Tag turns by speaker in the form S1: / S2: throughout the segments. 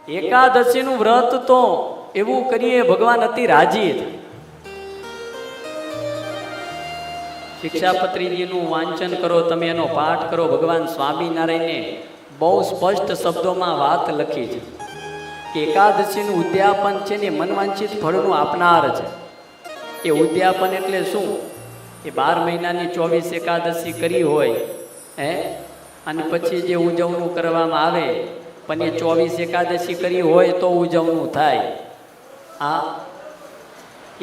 S1: એકાદશીનું વ્રત તો એવું કરીએ ભગવાન અતિ રાજી થાય. શિક્ષાપત્રીજીનું વાંચન કરો તમે, એનો પાઠ કરો. ભગવાન સ્વામિનારાયણે બહુ સ્પષ્ટ શબ્દોમાં વાત લખી છે કે એકાદશીનું ઉદ્યાપન છે ને મનવાંછિત ફળનું આપનાર છે. એ ઉદ્યાપન એટલે શું? એ 12 મહિનાની 24 એકાદશી કરી હોય અને પછી જે ઉજવણું કરવામાં આવે, પણ એ 24 એકાદશી કરી હોય તો ઉજવણું થાય.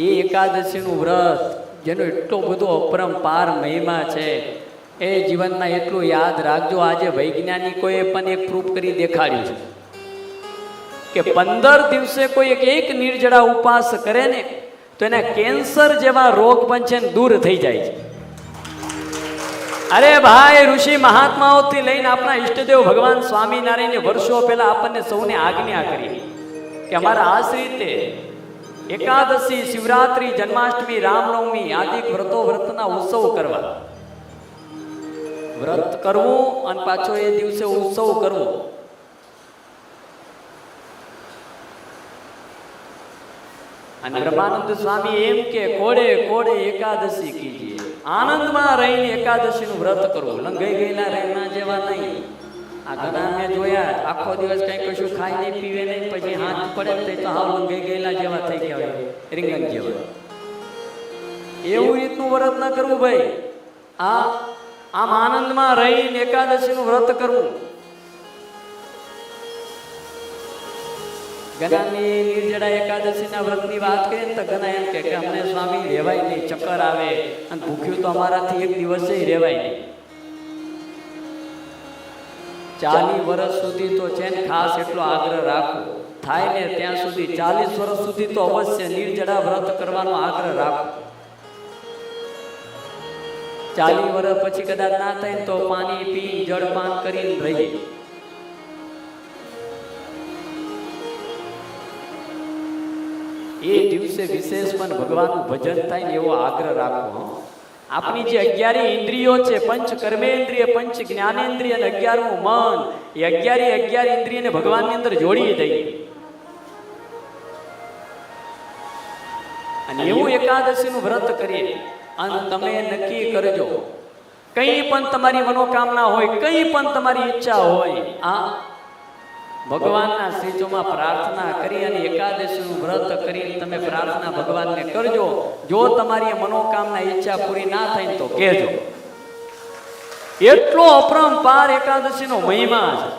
S1: એ એકાદશીનું વ્રત જેનો એટલો બધો અપરંપાર મહિમા છે, એ જીવનમાં એટલું યાદ રાખજો. આજે વૈજ્ઞાનિકોએ પણ એક પ્રૂફ કરી દેખાડ્યું છે કે 15 દિવસે કોઈ એક નિર્જળા ઉપવાસ કરે ને તો એના કેન્સર જેવા રોગ પણ છે ને દૂર થઈ જાય છે. અરે ભાઈ, ઋષિ મહાત્માઓથી લઈને આપણા ઈષ્ટદેવ ભગવાન સ્વામિનારાયણે વર્ષો પહેલા આપણને સૌને આજ્ઞા કરી કે અમારા આશ્રિતે એકાદશી, શિવરાત્રી, જન્માષ્ટમી, રામનવમી આદિ વ્રતના ઉત્સવ કરવા. વ્રત કરવું અને પાછો એ દિવસે ઉત્સવ કરવો. અને બ્રહ્માનંદ સ્વામી એમ કે કોડે કોડે એકાદશી કીજીએ, આનંદમાં રહીને એકાદશીનું વ્રત કરવું. લંઘાઈ ગયેલા રહેના જેવા નહીં. આ ઘણા મેં જોયા, આખો દિવસ કઈ કશું ખાઈ નહીં, પીવે નહીં, પછી હાથ પડે તો હાવ લંઘાઈ ગયેલા જેવા થઈ ગયા હોય, રીંગણ જેવા. એવું રીતનું વ્રત ન કરવું ભાઈ. આમ આનંદમાં રહીને એકાદશીનું વ્રત કરવું. ઘણાની નિર્જળા એકાદશીના વ્રતની વાત કરીએ ને તો ઘણા એમ કે અમને સ્વામી રહેવાય નહીં, ચક્કર આવે અને ભૂખ્યું તો અમારાથી એક દિવસે રહેવાય નહીં. 40 વર્ષ સુધી તો છે ને ખાસ એટલો આગ્રહ રાખવો થાય ને ત્યાં સુધી, 40 વર્ષ સુધી તો અવશ્ય નિર્જળા વ્રત કરવાનો આગ્રહ રાખવો. 40 વર્ષ પછી કદાચ ના થાય તો પાણી પી, જળપાન કરીને રહીએ. એ દિવસે વિશેષ પણ ભગવાનનું ભજન થાય ને એવો આગ્રહ રાખવો. આપણી જે 11 ઇન્દ્રિયો છે, પંચ કર્મેન્દ્રિય, પંચ જ્ઞાનેન્દ્રિય અને 11મું મન, એ 11 ઇન્દ્રિયને ભગવાનની અંદર જોડી દઈએ. અને એવું એકાદશીનું વ્રત કરીએ. અને તમે નક્કી કરજો, કંઈ પણ તમારી મનોકામના હોય, કંઈ પણ તમારી ઈચ્છા હોય, ભગવાનના શ્રીચોમાં પ્રાર્થના કરી અને એકાદશીનું વ્રત કરી તમે પ્રાર્થના ભગવાનને કરજો. જો તમારી મનોકામના ઈચ્છા પૂરી ના થાય તો કહેજો. એટલો અપરંપાર એકાદશીનો મહિમા છે.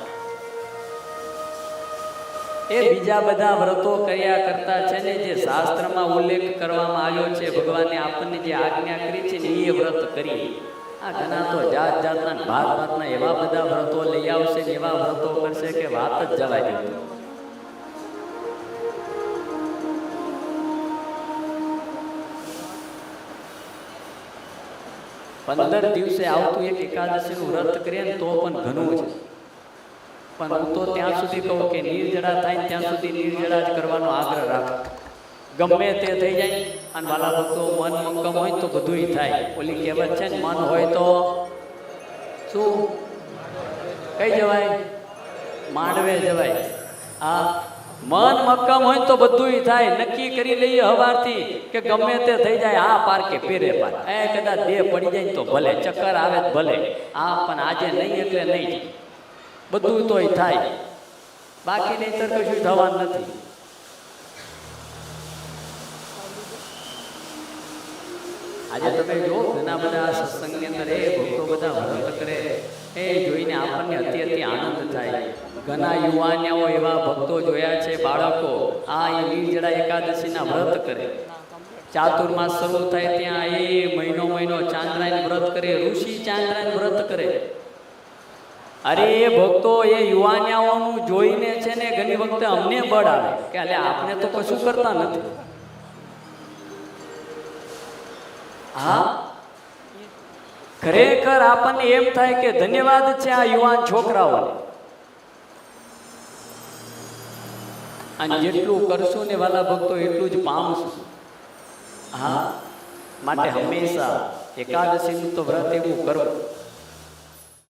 S1: એ બીજા બધા વ્રતો કર્યા કરતા છે ને જે શાસ્ત્રમાં ઉલ્લેખ કરવામાં આવ્યો છે, ભગવાને આપણને જે આજ્ઞા કરી છે ને એ વ્રત કરીએ. આ ઘણા તો જાત જાતના ભાતના એવા બધા વ્રતો લઈ આવશે ને એવા વ્રતો કરશે કે વાત જ જવા દીધી. પંદર દિવસે આવતું એક એકાદશીનું વ્રત કરીએ ને તો પણ ઘણું છે. પણ હું તો ત્યાં સુધી કહું કે નિર્જળા થાય ત્યાં સુધી નિર્જળા જ કરવાનો આગ્રહ રાખો. ગમે તે થઈ જાય. અને વાલા ભક્તો, મન મક્કમ હોય તો બધુંય થાય. ઓલી કહેવત છે ને, મન હોય તો શું કઈ જવાય? માંડવે જવાય. મન મક્કમ હોય તો બધુંય થાય. નક્કી કરી લઈએ હવારથી કે ગમે તે થઈ જાય, આ પાર કે પેરે પાર, કદાચ દેહ પડી જાય તો ભલે, ચક્કર આવે ભલે, પણ આજે નહીં એટલે નહીં, બધું તોય થાય. બાકી નહીંતર કશું થવાનું નથી. આજે તમે જો ઘણા બધા સત્સંગની અંદર એ ભક્તો બધા વ્રત કરે, એ જોઈને આપણને અતિ આનંદ થાય. ઘણા યુવાનીઓ એવા ભક્તો જોયા છે, બાળકો એ નિર્જળા એકાદશીના વ્રત કરે. ચાતુર્માસ શરૂ થાય ત્યાં એ મહિનો ચાંદ્રાયણ વ્રત કરે, ઋષિ ચાંદ્રાયણ વ્રત કરે. અરે એ ભક્તો એ યુવાનિયાઓનું જોઈને છે ને ઘણી વખતે અમને બળ આવે કે અલે આપણે તો કશું કરતા નથી. ખરેખર આપણને એમ થાય કે ધન્યવાદ છે આ યુવાન છોકરાઓ. અને જેટલું કરશું ને વાલા ભક્તો એટલું જ પામશું. માટે હંમેશા એકાદશીનું તો વ્રત એવું કરવું